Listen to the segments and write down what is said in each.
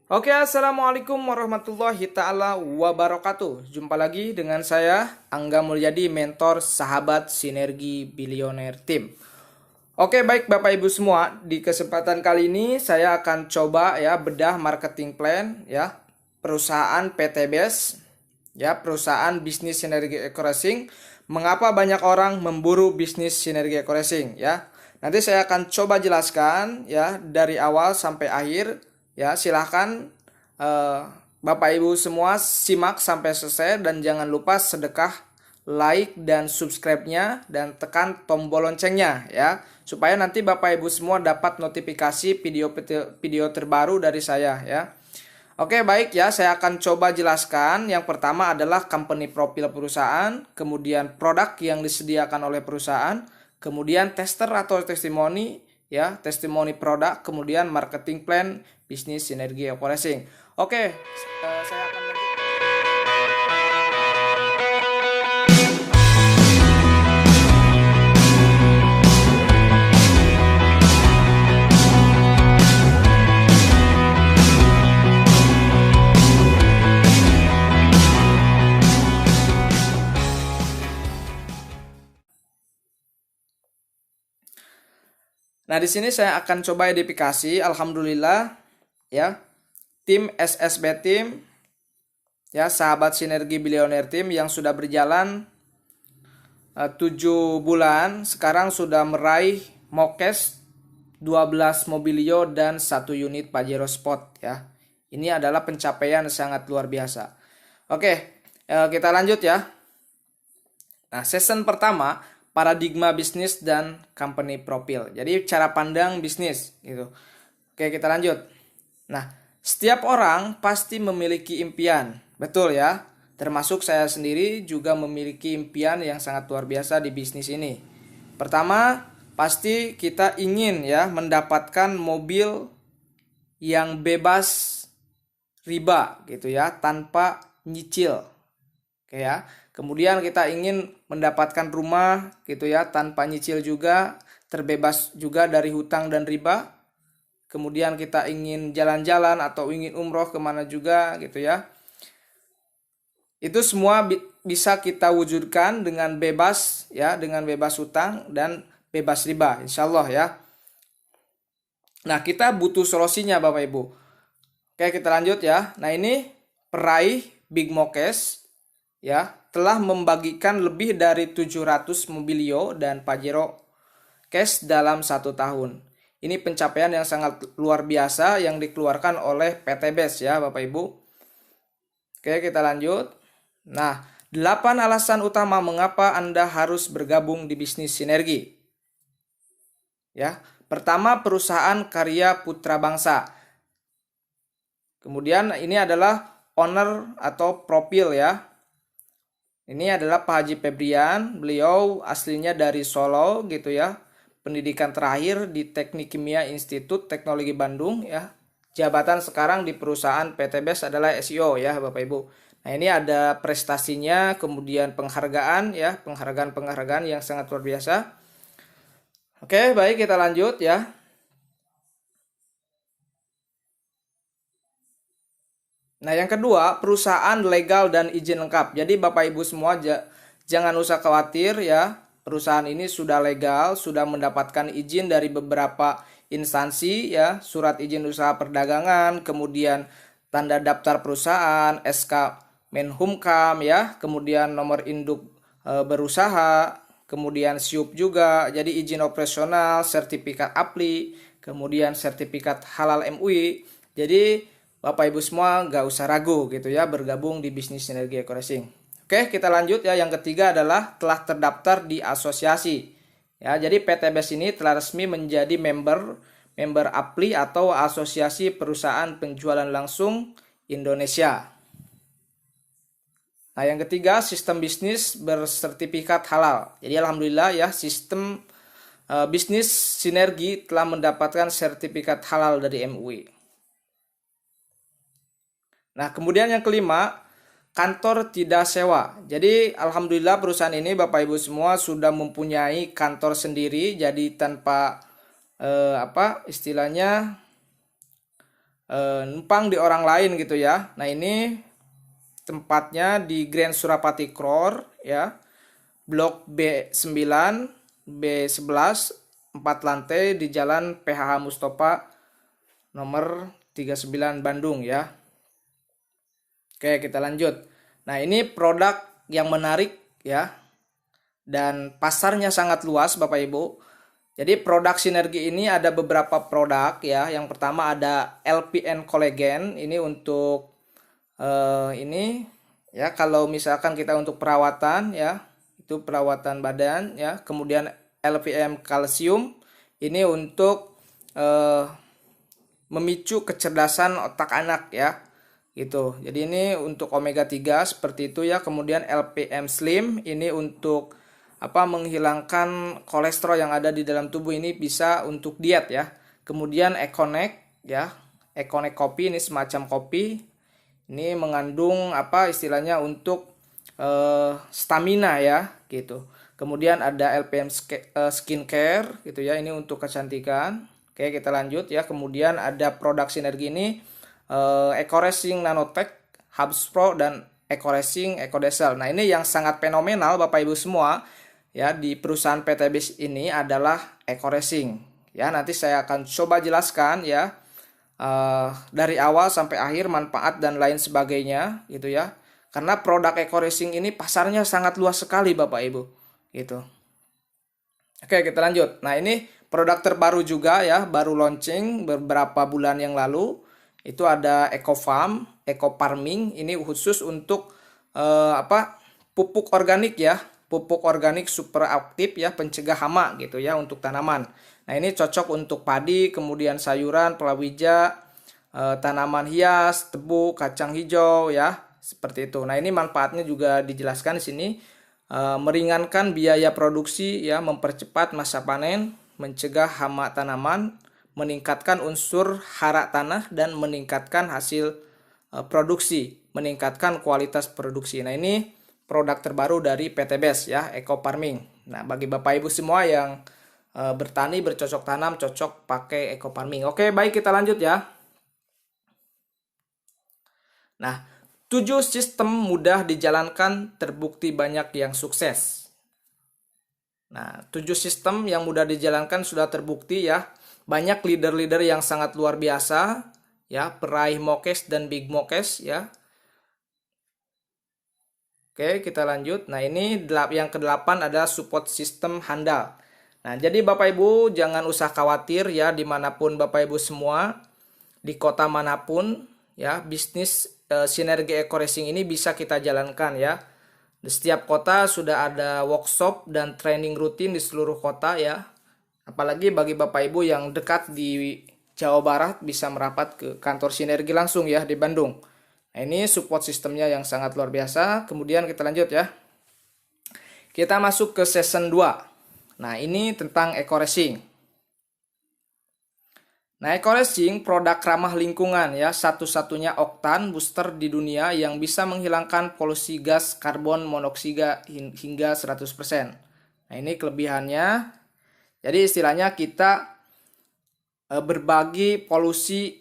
Oke, assalamualaikum warahmatullahi ta'ala wabarakatuh. Jumpa lagi dengan saya, Angga Mulyadi, mentor sahabat Sinergi Bilioner Team. Oke, baik Bapak Ibu semua, di kesempatan kali ini saya akan coba ya bedah marketing plan ya perusahaan PTBS ya, perusahaan bisnis sinergi eco-racing. Mengapa banyak orang memburu bisnis sinergi eco-racing ya? Nanti saya akan coba jelaskan ya dari awal sampai akhir ya. Silahkan Bapak Ibu semua simak sampai selesai dan jangan lupa sedekah, like dan subscribe-nya dan tekan tombol loncengnya ya, supaya nanti Bapak Ibu semua dapat notifikasi video terbaru dari saya ya. Oke, baik ya, saya akan coba jelaskan. Yang pertama adalah company profil perusahaan, kemudian produk yang disediakan oleh perusahaan, kemudian tester atau testimoni ya, testimoni produk, kemudian marketing plan bisnis sinergi eco-racing. Oke, saya akan Nah, di sini saya akan coba identifikasi. Alhamdulillah ya, tim SSB Team ya, sahabat Sinergi Bilioner Team yang sudah berjalan 7 bulan sekarang sudah meraih Mokes 12 Mobilio dan 1 unit Pajero Sport ya. Ini adalah pencapaian sangat luar biasa. Oke, kita lanjut ya. Nah, season pertama paradigma bisnis dan company profile. Jadi cara pandang bisnis gitu. Oke, kita lanjut. Nah, setiap orang pasti memiliki impian. Betul ya? Termasuk saya sendiri juga memiliki impian yang sangat luar biasa di bisnis ini. Pertama, pasti kita ingin ya mendapatkan mobil yang bebas riba gitu ya, tanpa nyicil. Oke ya. Kemudian kita ingin mendapatkan rumah gitu ya, tanpa nyicil juga, terbebas juga dari hutang dan riba. Kemudian kita ingin jalan-jalan atau ingin umroh kemana juga gitu ya. Itu semua bisa kita wujudkan dengan bebas ya, dengan bebas hutang dan bebas riba, insya Allah ya. Nah, kita butuh solusinya Bapak Ibu. Oke, kita lanjut ya. Nah, ini peraih Big Mokes ya telah membagikan lebih dari 700 Mobilio dan Pajero cash dalam 1 tahun. Ini pencapaian yang sangat luar biasa yang dikeluarkan oleh PTBS ya Bapak Ibu. Oke, kita lanjut. Nah, 8 alasan utama mengapa Anda harus bergabung di bisnis sinergi. Ya, pertama, perusahaan karya putra bangsa. Kemudian ini adalah owner atau profil ya. Ini adalah Pak Haji Febrian, beliau aslinya dari Solo gitu ya. Pendidikan terakhir di Teknik Kimia Institut Teknologi Bandung ya. Jabatan sekarang di perusahaan PTBS adalah SEO ya Bapak Ibu. Nah, ini ada prestasinya, kemudian penghargaan ya, penghargaan yang sangat luar biasa. Oke, baik, kita lanjut ya. Nah, yang kedua, perusahaan legal dan izin lengkap. Jadi Bapak Ibu semua jangan usah khawatir ya. Perusahaan ini sudah legal, sudah mendapatkan izin dari beberapa instansi ya, surat izin usaha perdagangan, kemudian tanda daftar perusahaan, SK Menhumkam ya, kemudian nomor induk berusaha, kemudian SIUP juga, jadi izin operasional, sertifikat APLI, kemudian sertifikat halal MUI. Jadi Bapak Ibu semua nggak usah ragu gitu ya bergabung di bisnis sinergi eco-racing. Oke, kita lanjut ya. Yang ketiga adalah telah terdaftar di asosiasi. Ya, jadi PTBS ini telah resmi menjadi member APLI atau Asosiasi Perusahaan Penjualan Langsung Indonesia. Nah, yang ketiga, sistem bisnis bersertifikat halal. Jadi alhamdulillah ya, sistem bisnis sinergi telah mendapatkan sertifikat halal dari MUI. Nah, kemudian yang kelima, kantor tidak sewa. Jadi alhamdulillah perusahaan ini Bapak Ibu semua sudah mempunyai kantor sendiri, jadi tanpa istilahnya numpang di orang lain gitu ya. Nah, ini tempatnya di Grand Surapati Crore ya. Blok B9, B11, 4 lantai di Jalan PHH Mustofa nomor 39 Bandung ya. Oke, kita lanjut. Nah, ini produk yang menarik ya. Dan pasarnya sangat luas Bapak Ibu. Jadi produk sinergi ini ada beberapa produk ya. Yang pertama ada LPN Collagen. Ini untuk ini ya, kalau misalkan kita untuk perawatan ya, itu perawatan badan ya. Kemudian LPM kalsium ini untuk memicu kecerdasan otak anak ya gitu. Jadi ini untuk omega 3 seperti itu ya. Kemudian LPM Slim ini untuk menghilangkan kolesterol yang ada di dalam tubuh, ini bisa untuk diet ya. Kemudian Econek ya. Econek kopi ini semacam kopi. Ini mengandung istilahnya untuk stamina ya gitu. Kemudian ada LPM skincare gitu ya. Ini untuk kecantikan. Oke, kita lanjut ya. Kemudian ada produk sinergi ini EcoRacing Nanotech, Hubs Pro, dan EcoRacing EcoDesel. Nah, ini yang sangat fenomenal Bapak Ibu semua ya di perusahaan PTBis ini adalah EcoRacing. Ya, nanti saya akan coba jelaskan ya dari awal sampai akhir manfaat dan lain sebagainya gitu ya. Karena produk EcoRacing ini pasarnya sangat luas sekali Bapak Ibu gitu. Oke, kita lanjut. Nah, ini produk terbaru juga ya, baru launching beberapa bulan yang lalu. Itu ada EcoFarm, EcoFarming. Ini khusus untuk pupuk organik ya. Pupuk organik super aktif ya, pencegah hama gitu ya untuk tanaman. Nah, ini cocok untuk padi, kemudian sayuran, palawija, tanaman hias, tebu, kacang hijau ya, seperti itu. Nah, ini manfaatnya juga dijelaskan di sini. Meringankan biaya produksi ya, mempercepat masa panen, mencegah hama tanaman, meningkatkan unsur hara tanah, dan meningkatkan hasil produksi, meningkatkan kualitas produksi. Nah, ini produk terbaru dari PTBes ya, EcoFarming. Nah, bagi Bapak Ibu semua yang bertani, bercocok tanam, cocok pakai EcoFarming. Oke, baik, kita lanjut ya. Nah, 7 sistem mudah dijalankan, terbukti banyak yang sukses. Nah, 7 sistem yang mudah dijalankan sudah terbukti ya. Banyak leader-leader yang sangat luar biasa ya, peraih Mokes dan Big Mokes ya. Oke, kita lanjut. Nah, ini yang ke-8 adalah support system handal. Nah, jadi Bapak Ibu jangan usah khawatir ya, dimanapun Bapak Ibu semua, di kota manapun ya, bisnis sinergi EcoRacing ini bisa kita jalankan ya. Di setiap kota sudah ada workshop dan training rutin di seluruh kota ya. Apalagi bagi Bapak Ibu yang dekat di Jawa Barat bisa merapat ke kantor sinergi langsung ya di Bandung. Nah, ini support sistemnya yang sangat luar biasa. Kemudian kita lanjut ya. Kita masuk ke season 2. Nah, ini tentang EcoRacing. Nah, EcoRacing produk ramah lingkungan ya, satu-satunya oktan booster di dunia yang bisa menghilangkan polusi gas karbon monoksida hingga 100%. Nah, ini kelebihannya. Jadi istilahnya kita berbagi polusi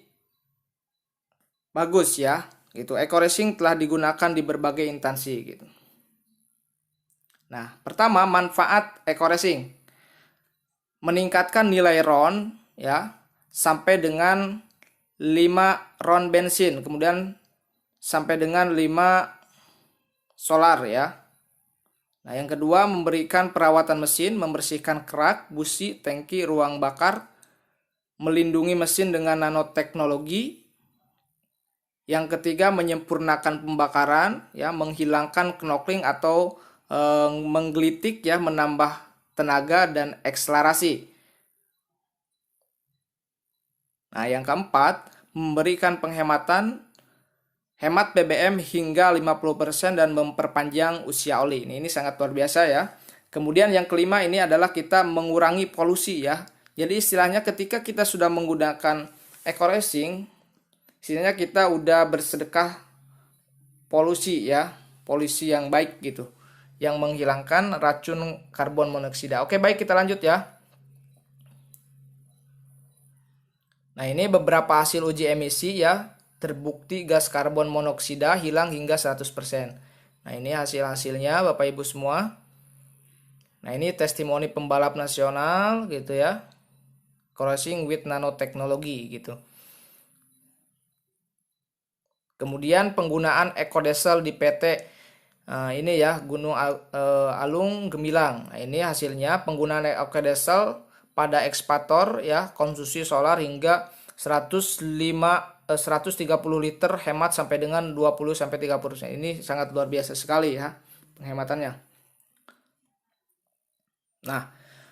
bagus ya, gitu. EcoRacing telah digunakan di berbagai instansi gitu. Nah, pertama manfaat EcoRacing. Meningkatkan nilai RON ya, sampai dengan 5 RON bensin, kemudian sampai dengan 5 solar ya. Nah, yang kedua memberikan perawatan mesin, membersihkan kerak, busi, tangki, ruang bakar, melindungi mesin dengan nanoteknologi. Yang ketiga menyempurnakan pembakaran ya, menghilangkan knockling atau menggelitik ya, menambah tenaga dan akselerasi. Nah, yang keempat, memberikan penghematan, hemat BBM hingga 50% dan memperpanjang usia oli. Ini sangat luar biasa ya. Kemudian yang kelima ini adalah kita mengurangi polusi ya. Jadi istilahnya ketika kita sudah menggunakan EcoRacing, istilahnya kita udah bersedekah polusi ya, polusi yang baik gitu, yang menghilangkan racun karbon monoksida. Oke, baik, kita lanjut ya. Nah, ini beberapa hasil uji emisi ya. Terbukti gas karbon monoksida hilang hingga 100%. Nah, ini hasil-hasilnya Bapak Ibu semua. Nah, ini testimoni pembalap nasional gitu ya. Crossing with nanotechnology gitu. Kemudian penggunaan ekodiesel di PT ini ya Gunung Alung Gemilang. Nah, ini hasilnya penggunaan ekodiesel pada ekspator ya, konsumsi solar hingga 130 liter, hemat sampai dengan 20 sampai 30%. Ini sangat luar biasa sekali ya penghematannya. Nah,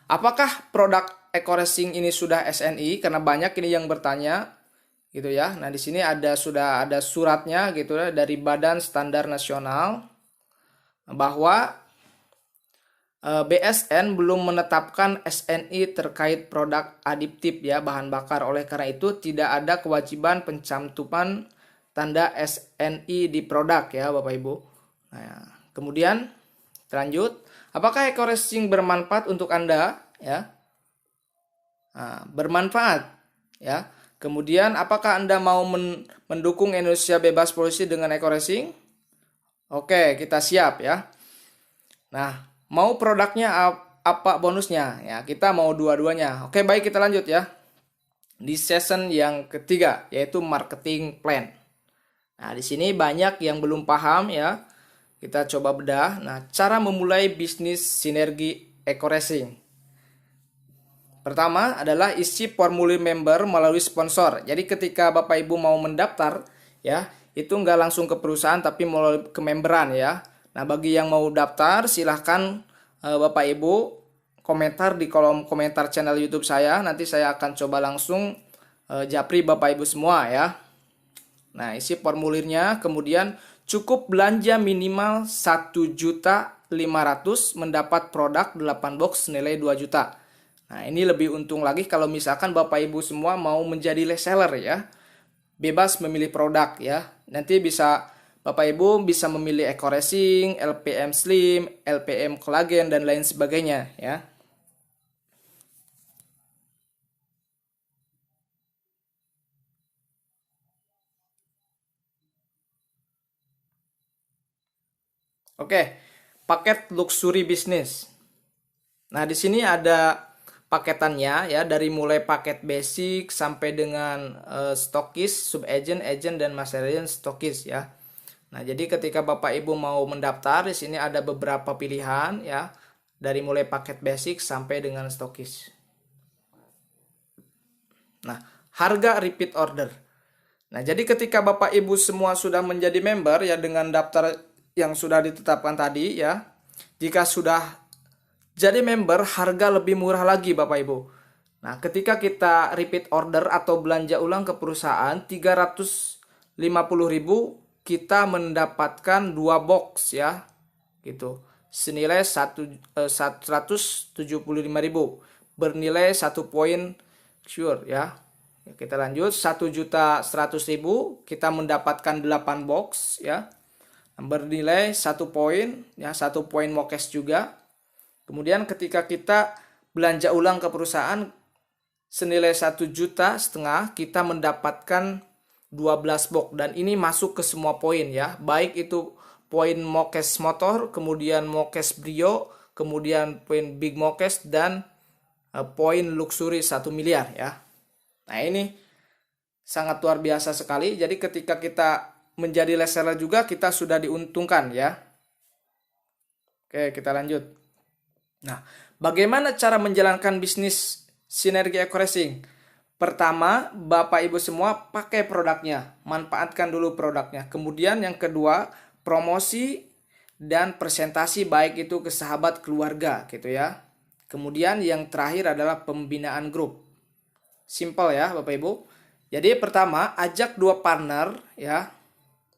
apakah produk EcoRacing ini sudah SNI? Karena banyak ini yang bertanya gitu ya. Nah, di sini sudah ada suratnya gitu ya dari Badan Standar Nasional bahwa BSN belum menetapkan SNI terkait produk aditip ya, bahan bakar. Oleh karena itu tidak ada kewajiban pencantuman tanda SNI di produk ya, Bapak Ibu. Nah, kemudian lanjut, apakah EcoRacing bermanfaat untuk Anda ya? Nah, bermanfaat ya. Kemudian apakah Anda mau mendukung Indonesia bebas polusi dengan EcoRacing? Oke, kita siap ya. Nah, mau produknya apa bonusnya? Ya, kita mau dua-duanya. Oke, baik, kita lanjut ya. Di season yang ketiga yaitu marketing plan. Nah, di sini banyak yang belum paham ya. Kita coba bedah. Nah, cara memulai bisnis sinergi EcoRacing. Pertama adalah isi formulir member melalui sponsor. Jadi ketika Bapak Ibu mau mendaftar ya, itu nggak langsung ke perusahaan tapi melalui kememberan ya. Nah, bagi yang mau daftar silahkan Bapak Ibu komentar di kolom komentar channel YouTube saya. Nanti saya akan coba langsung japri Bapak Ibu semua ya. Nah, isi formulirnya, kemudian cukup belanja minimal 1.500.000 mendapat produk 8 box nilai 2 juta. Nah, ini lebih untung lagi kalau misalkan Bapak Ibu semua mau menjadi reseller ya. Bebas memilih produk ya. Nanti Bapak Ibu bisa memilih EcoRacing, LPM Slim, LPM Collagen dan lain sebagainya ya. Oke, paket luxury bisnis. Nah, di sini ada paketannya ya, dari mulai paket basic sampai dengan stokis, subagent, agent dan master agent stokis ya. Nah, jadi ketika Bapak Ibu mau mendaftar, di sini ada beberapa pilihan ya, dari mulai paket basic sampai dengan stokis. Nah, harga repeat order. Nah, jadi ketika Bapak Ibu semua sudah menjadi member ya dengan daftar yang sudah ditetapkan tadi ya, jika sudah jadi member, harga lebih murah lagi Bapak Ibu. Nah, ketika kita repeat order atau belanja ulang ke perusahaan 350.000, kita mendapatkan 2 box ya. Gitu. Senilai 175.000 bernilai 1 poin sure ya. Kita lanjut, 1.100.000 kita mendapatkan 8 box ya. Bernilai 1 poin ya, 1 poin mokes juga. Kemudian ketika kita belanja ulang ke perusahaan senilai 1,5 juta, kita mendapatkan 12 box dan ini masuk ke semua poin ya. Baik itu poin mokes motor, kemudian mokes brio, kemudian poin big mokes dan poin luxury 1 miliar ya. Nah, ini sangat luar biasa sekali. Jadi ketika kita menjadi reseller juga kita sudah diuntungkan ya. Oke, kita lanjut. Nah, bagaimana cara menjalankan bisnis sinergi EcoRacing? Pertama, Bapak Ibu semua pakai produknya, manfaatkan dulu produknya. Kemudian yang kedua, promosi dan presentasi baik itu ke sahabat keluarga gitu ya. Kemudian yang terakhir adalah pembinaan grup. Simple ya Bapak Ibu. Jadi pertama, ajak 2 partner ya.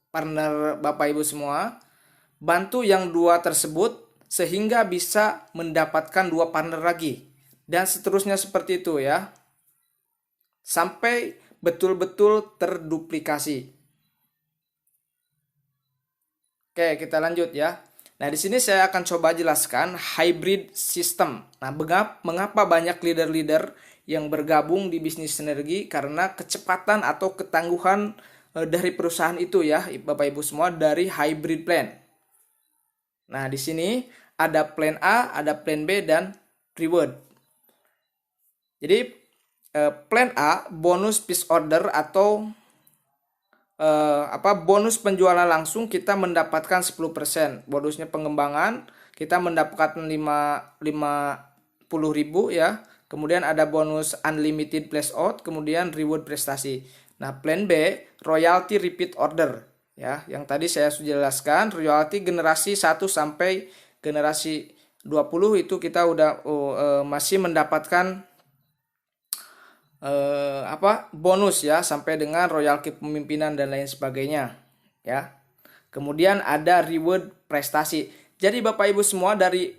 Partner Bapak Ibu semua, bantu yang 2 tersebut sehingga bisa mendapatkan 2 partner lagi. Dan seterusnya seperti itu ya. Sampai betul-betul terduplikasi. Oke, kita lanjut ya. Nah, di sini saya akan coba jelaskan hybrid system. Nah, mengapa banyak leader-leader yang bergabung di bisnis sinergi karena kecepatan atau ketangguhan dari perusahaan itu ya, Bapak Ibu semua, dari hybrid plan. Nah, di sini ada plan A, ada plan B dan reward. Jadi plan A bonus piece order atau bonus penjualan langsung kita mendapatkan 10%. Bonusnya pengembangan kita mendapatkan 50.000 ya. Kemudian ada bonus unlimited place out, kemudian reward prestasi. Nah, plan B royalty repeat order ya. Yang tadi saya sudah jelaskan, royalty generasi 1 sampai generasi 20 itu kita udah masih mendapatkan bonus ya, sampai dengan royalty kepemimpinan dan lain sebagainya ya. Kemudian ada reward prestasi. Jadi Bapak Ibu semua, dari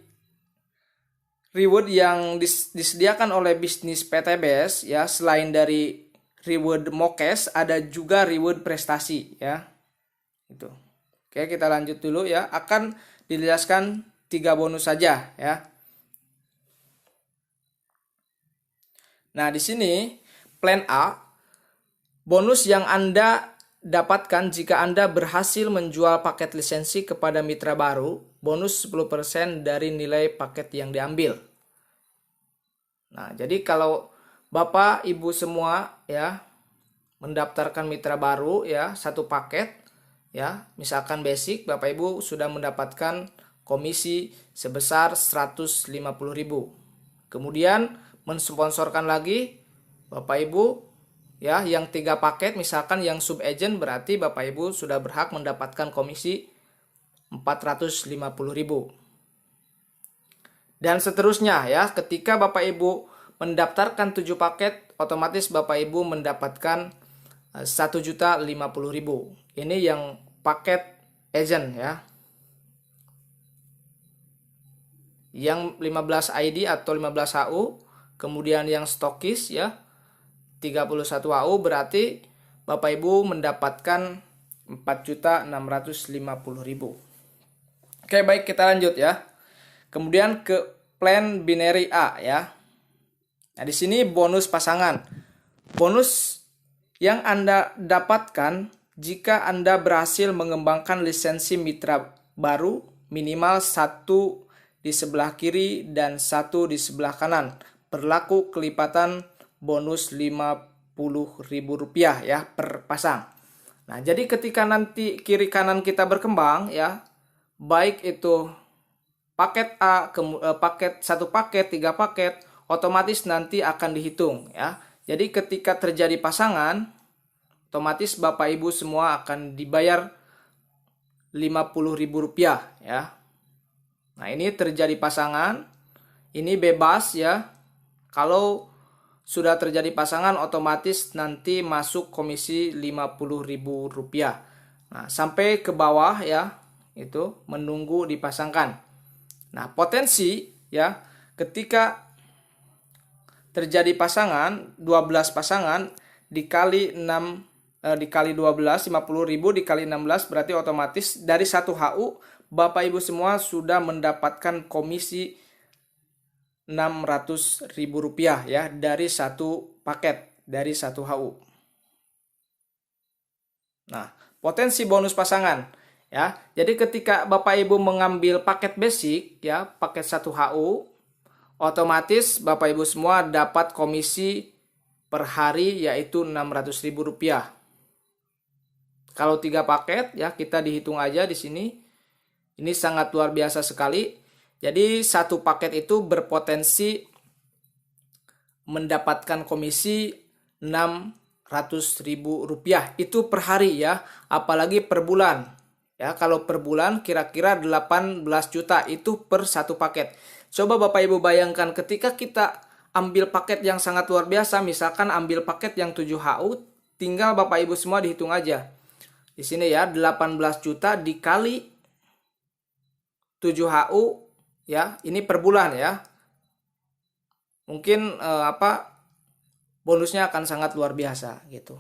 reward yang disediakan oleh bisnis PTBS ya, selain dari reward MOKES ada juga reward prestasi ya. Itu. Oke, kita lanjut dulu ya. Akan dijelaskan 3 bonus saja ya. Nah, di sini plan A, bonus yang Anda dapatkan jika Anda berhasil menjual paket lisensi kepada mitra baru, bonus 10% dari nilai paket yang diambil. Nah, jadi kalau Bapak Ibu semua ya mendaftarkan mitra baru ya, satu paket ya, misalkan basic, Bapak Ibu sudah mendapatkan komisi sebesar 150.000. Kemudian mensponsorkan lagi Bapak Ibu ya, yang 3 paket, misalkan yang sub agent, berarti Bapak Ibu sudah berhak mendapatkan komisi 450.000. Dan seterusnya ya, ketika Bapak Ibu mendaftarkan 7 paket, otomatis Bapak Ibu mendapatkan 1.050.000. Ini yang paket agent ya. Yang 15 ID atau 15 HU, kemudian yang stokis ya 31 HU, berarti Bapak Ibu mendapatkan 4.650.000. Oke, baik, kita lanjut ya. Kemudian ke plan binary A ya. Nah, di sini bonus pasangan. Bonus yang Anda dapatkan jika Anda berhasil mengembangkan lisensi mitra baru, minimal 1 di sebelah kiri dan 1 di sebelah kanan. Berlaku kelipatan bonus Rp50.000 ya per pasang. Nah, jadi ketika nanti kiri kanan kita berkembang ya, baik itu paket A, paket 1 paket, 3 paket, otomatis nanti akan dihitung ya. Jadi ketika terjadi pasangan, otomatis Bapak Ibu semua akan dibayar Rp50.000 ya. Nah, ini terjadi pasangan, ini bebas ya. Kalau sudah terjadi pasangan, otomatis nanti masuk komisi Rp50.000. Nah, sampai ke bawah ya, itu menunggu dipasangkan. Nah, potensi ya, ketika terjadi pasangan, 12 pasangan dikali 6 dikali 12, 50.000 dikali 16, berarti otomatis dari 1 HU Bapak Ibu semua sudah mendapatkan komisi Rp600.000 ya, dari 1 paket, dari 1 HU. Nah, potensi bonus pasangan ya. Jadi ketika Bapak Ibu mengambil paket basic ya, paket 1 HU, otomatis Bapak Ibu semua dapat komisi per hari yaitu Rp600.000. Kalau 3 paket ya, kita dihitung aja di sini. Ini sangat luar biasa sekali. Jadi 1 paket itu berpotensi mendapatkan komisi Rp600.000 itu per hari ya, apalagi per bulan. Ya, kalau per bulan kira-kira 18 juta itu per 1 paket. Coba Bapak Ibu bayangkan ketika kita ambil paket yang sangat luar biasa, misalkan ambil paket yang 7 HU, tinggal Bapak Ibu semua dihitung aja. Di sini ya, 18 juta dikali 7 HU ya, ini per bulan ya. Mungkin bonusnya akan sangat luar biasa gitu.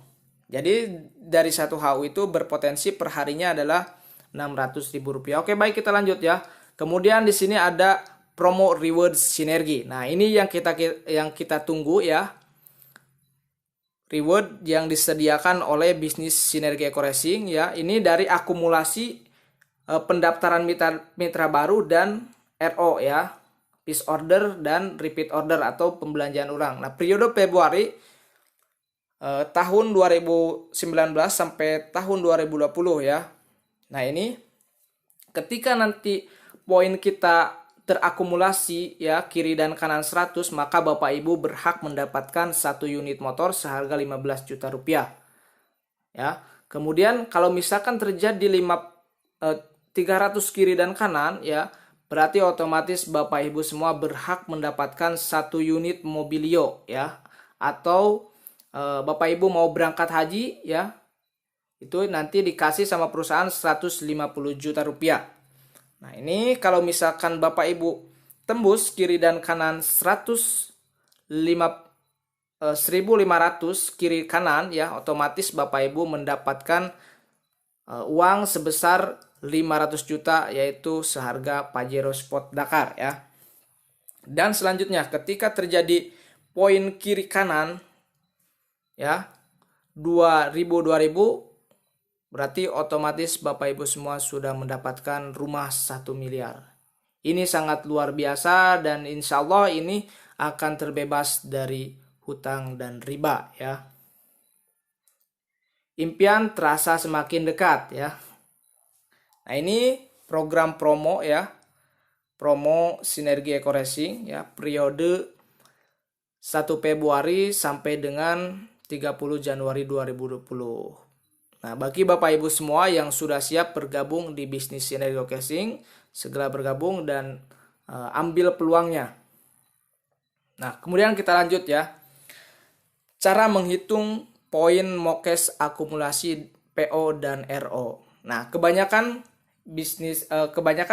Jadi dari 1 HU itu berpotensi per harinya adalah Rp600.000. Oke, baik, kita lanjut ya. Kemudian di sini ada promo reward sinergi. Nah, ini yang kita tunggu ya. reward yang disediakan oleh bisnis Sinergi Eco Racing ya. Ini dari akumulasi pendaftaran mitra baru dan RO ya, piece order dan repeat order atau pembelanjaan ulang. Nah, periode Februari tahun 2019 sampai tahun 2020 ya. Nah, ini ketika nanti poin kita terakumulasi ya kiri dan kanan 100, maka Bapak Ibu berhak mendapatkan 1 unit motor seharga 15 juta rupiah. Ya. Kemudian kalau misalkan terjadi 300 kiri dan kanan ya, berarti otomatis Bapak Ibu semua berhak mendapatkan 1 unit mobilio ya. Atau Bapak Ibu mau berangkat haji ya, itu nanti dikasih sama perusahaan 150 juta rupiah. Nah, ini kalau misalkan Bapak Ibu tembus kiri dan kanan 1.500 kiri kanan ya, otomatis Bapak Ibu mendapatkan uang sebesar 500 juta, yaitu seharga Pajero Sport Dakar ya. Dan selanjutnya ketika terjadi poin kiri kanan ya 2000 berarti otomatis Bapak Ibu semua sudah mendapatkan rumah 1 miliar. Ini sangat luar biasa dan insya Allah ini akan terbebas dari hutang dan riba ya. Impian terasa semakin dekat ya. Nah, ini program promo ya. Promo Sinergi Eco Racing ya, periode 1 Februari sampai dengan 30 Januari 2020. Nah, bagi Bapak Ibu semua yang sudah siap bergabung di bisnis Sinergi Eco Racing, segera bergabung dan ambil peluangnya. Nah, kemudian kita lanjut ya. Cara menghitung poin mokes akumulasi PO dan RO. Nah, kebanyakan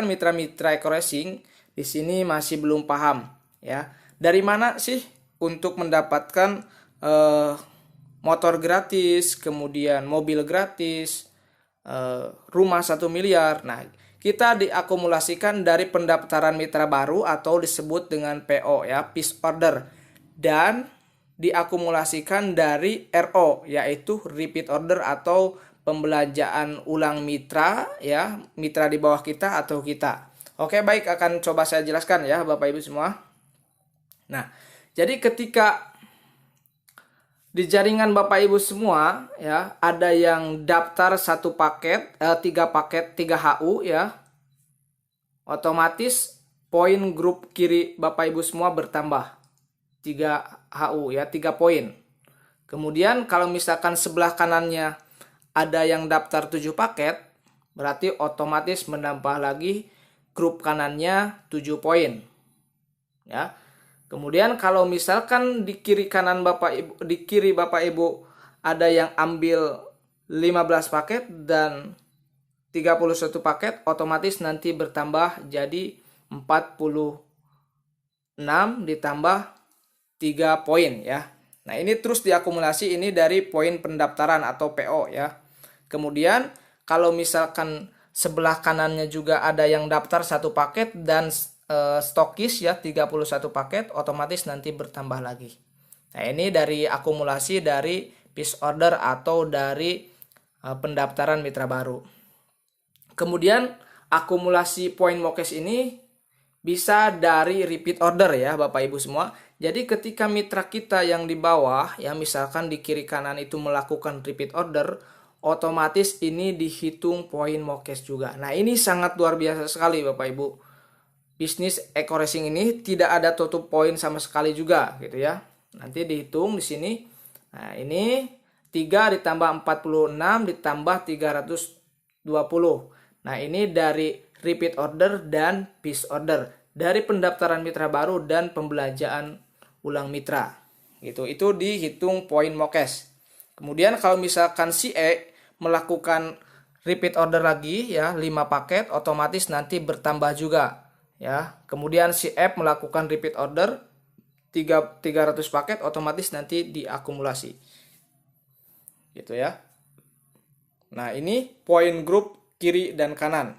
mitra-mitra Eco Racing di sini masih belum paham ya. Dari mana sih untuk mendapatkan motor gratis, kemudian mobil gratis, rumah 1 miliar. Nah, kita diakumulasikan dari pendaftaran mitra baru atau disebut dengan PO ya, piece order, dan diakumulasikan dari RO yaitu repeat order atau pembelanjaan ulang mitra ya, mitra di bawah kita atau kita. Oke, baik, akan coba saya jelaskan ya Bapak Ibu semua. Nah, jadi ketika di jaringan Bapak Ibu semua ya, ada yang daftar 3 paket 3 HU ya, otomatis poin grup kiri Bapak Ibu semua bertambah 3 HU ya, 3 poin. Kemudian kalau misalkan sebelah kanannya ada yang daftar 7 paket, berarti otomatis menambah lagi grup kanannya 7 poin. Ya. Kemudian kalau misalkan di kiri Bapak Ibu ada yang ambil 15 paket dan 31 paket, otomatis nanti bertambah jadi 46 ditambah 3 poin ya. Nah, ini terus diakumulasi, ini dari poin pendaftaran atau PO ya. Kemudian kalau misalkan sebelah kanannya juga ada yang daftar 1 paket dan stokis ya 31 paket, otomatis nanti bertambah lagi. Nah, ini dari akumulasi dari piece order atau dari pendaftaran mitra baru. Kemudian akumulasi poin mokes ini bisa dari repeat order ya Bapak Ibu semua. Jadi ketika mitra kita yang di bawah ya, misalkan di kiri kanan itu melakukan repeat order, otomatis ini dihitung poin mokes juga. Nah, ini sangat luar biasa sekali Bapak Ibu. Bisnis Eco Racing ini tidak ada tutup poin sama sekali juga gitu ya. Nanti dihitung di sini. Nah, ini 3 ditambah 46 ditambah 320. Nah, ini dari repeat order dan piece order, dari pendaftaran mitra baru dan pembelanjaan ulang mitra. Gitu. Itu dihitung poin mokes. Kemudian kalau misalkan si E melakukan repeat order lagi ya 5 paket, otomatis nanti bertambah juga ya. Kemudian si F melakukan repeat order 300 paket, otomatis nanti diakumulasi. Gitu ya. Nah, ini poin grup kiri dan kanan.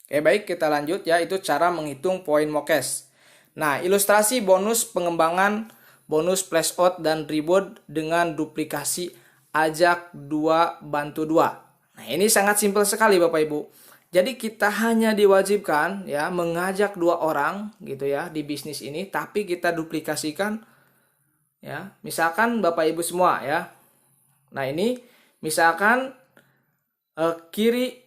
Oke, baik, kita lanjut ya, itu cara menghitung poin mokes. Nah, ilustrasi bonus pengembangan, bonus flash out dan reward dengan duplikasi ajak 2 bantu 2. Nah, ini sangat simpel sekali Bapak Ibu. Jadi kita hanya diwajibkan ya mengajak 2 orang gitu ya di bisnis ini, tapi kita duplikasikan ya. Misalkan Bapak Ibu semua ya. Nah, ini misalkan kiri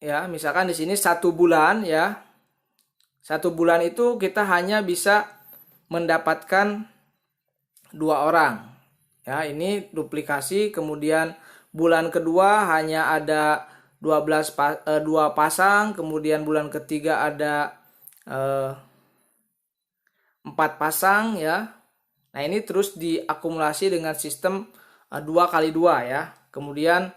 ya, misalkan di sini 1 bulan ya. 1 bulan itu kita hanya bisa mendapatkan 2 orang. Ya, ini duplikasi, kemudian bulan kedua hanya ada 2 pasang, kemudian bulan ketiga ada 4 pasang ya. Nah, ini terus diakumulasi dengan sistem 2 kali 2 ya. Kemudian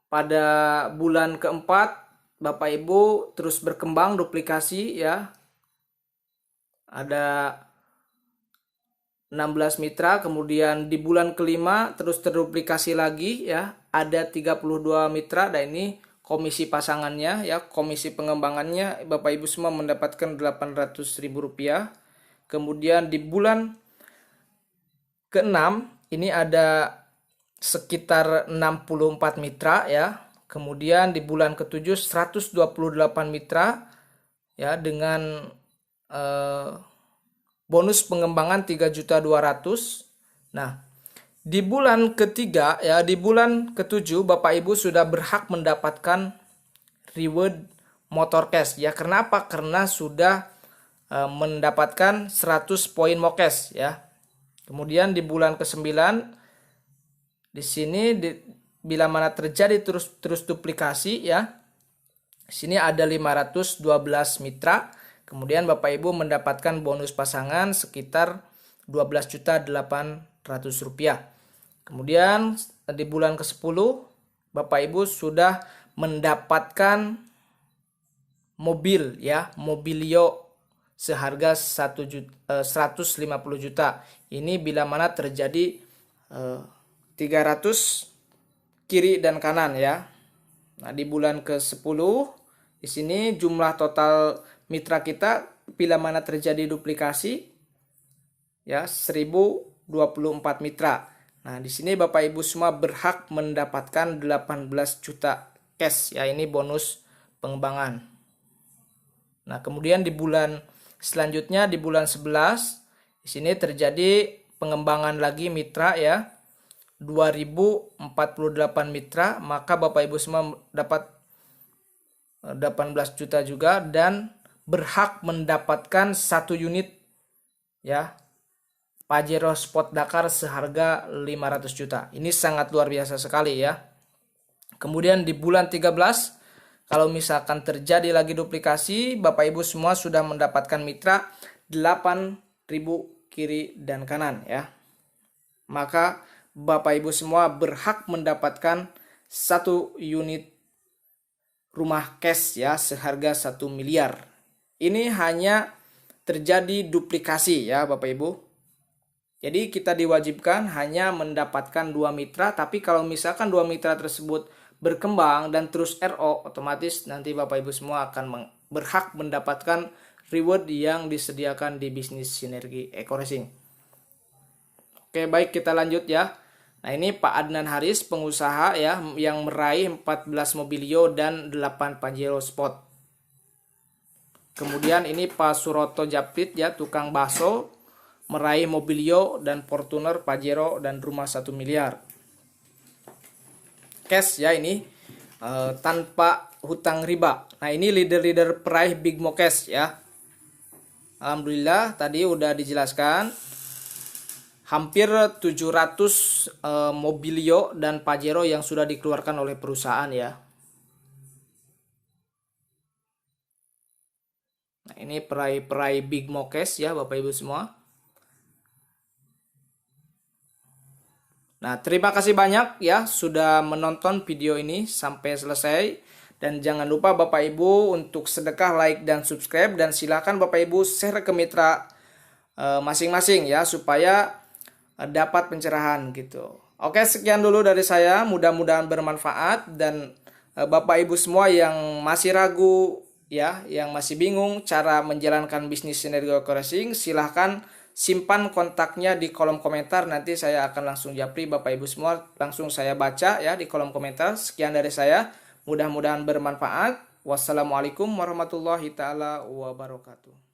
pada bulan keempat Bapak Ibu terus berkembang duplikasi ya. Ada 16 mitra, kemudian di bulan kelima terus terduplikasi lagi ya, ada 32 mitra, dan ini komisi pasangannya ya, komisi pengembangannya Bapak Ibu semua mendapatkan Rp800.000. Kemudian di bulan ke-6 ini ada sekitar 64 mitra ya. Kemudian di bulan ke-7 128 mitra ya, dengan bonus pengembangan 3.200.000. Nah, di bulan ketiga ya, di bulan ke-7 Bapak Ibu sudah berhak mendapatkan reward motor cash ya. Kenapa? Karena sudah mendapatkan 100 poin mokes ya. Kemudian di bulan ke-9 di sini bila mana terjadi terus duplikasi ya. Di sini ada 512 mitra. Kemudian Bapak Ibu mendapatkan bonus pasangan sekitar Rp12.800.000. Kemudian di bulan ke-10 Bapak Ibu sudah mendapatkan mobil ya, mobilio seharga 150 juta. Ini bila mana terjadi 300 kiri dan kanan ya. Nah, di bulan ke-10 di sini jumlah total mitra kita bila mana terjadi duplikasi ya 1024 mitra. Nah, di sini Bapak Ibu semua berhak mendapatkan 18 juta cash ya, ini bonus pengembangan. Nah, kemudian di bulan selanjutnya di bulan 11 di sini terjadi pengembangan lagi mitra ya. 2048 mitra, maka Bapak Ibu semua dapat 18 juta juga dan berhak mendapatkan 1 unit ya Pajero Sport Dakar seharga 500 juta. Ini sangat luar biasa sekali ya. Kemudian di bulan 13 kalau misalkan terjadi lagi duplikasi, Bapak Ibu semua sudah mendapatkan mitra 8.000 kiri dan kanan ya. Maka Bapak Ibu semua berhak mendapatkan 1 unit rumah cash ya seharga 1 miliar. Ini hanya terjadi duplikasi ya Bapak Ibu. Jadi kita diwajibkan hanya mendapatkan 2 mitra, tapi kalau misalkan 2 mitra tersebut berkembang dan terus RO, otomatis nanti Bapak Ibu semua akan berhak mendapatkan reward yang disediakan di bisnis Sinergi Eco Racing. Oke, baik, kita lanjut ya. Nah, ini Pak Adnan Haris, pengusaha ya yang meraih 14 mobilio dan 8 Pajero Sport. Kemudian ini Pak Suroto Japrit ya, tukang bakso, meraih mobilio dan Fortuner, Pajero dan rumah 1 miliar. Cash ya ini tanpa hutang riba. Nah, ini leader-leader peraih Big Mo Cash ya. Alhamdulillah tadi udah dijelaskan. Hampir 700 mobilio dan Pajero yang sudah dikeluarkan oleh perusahaan ya. Nah, ini peraih Big Mo Cash ya Bapak Ibu semua. Nah, terima kasih banyak ya sudah menonton video ini sampai selesai. Dan jangan lupa Bapak Ibu untuk sedekah, like, dan subscribe. Dan silakan Bapak Ibu share ke mitra masing-masing ya supaya dapat pencerahan gitu. Oke, sekian dulu dari saya. Mudah-mudahan bermanfaat. Dan Bapak Ibu semua yang masih ragu ya yang masih bingung cara menjalankan bisnis Sinergi Racing, silahkan simpan kontaknya di kolom komentar. Nanti saya akan langsung japri Bapak Ibu semua, langsung saya baca ya di kolom komentar. Sekian dari saya, mudah-mudahan bermanfaat. Wassalamualaikum warahmatullahi taala wabarakatuh.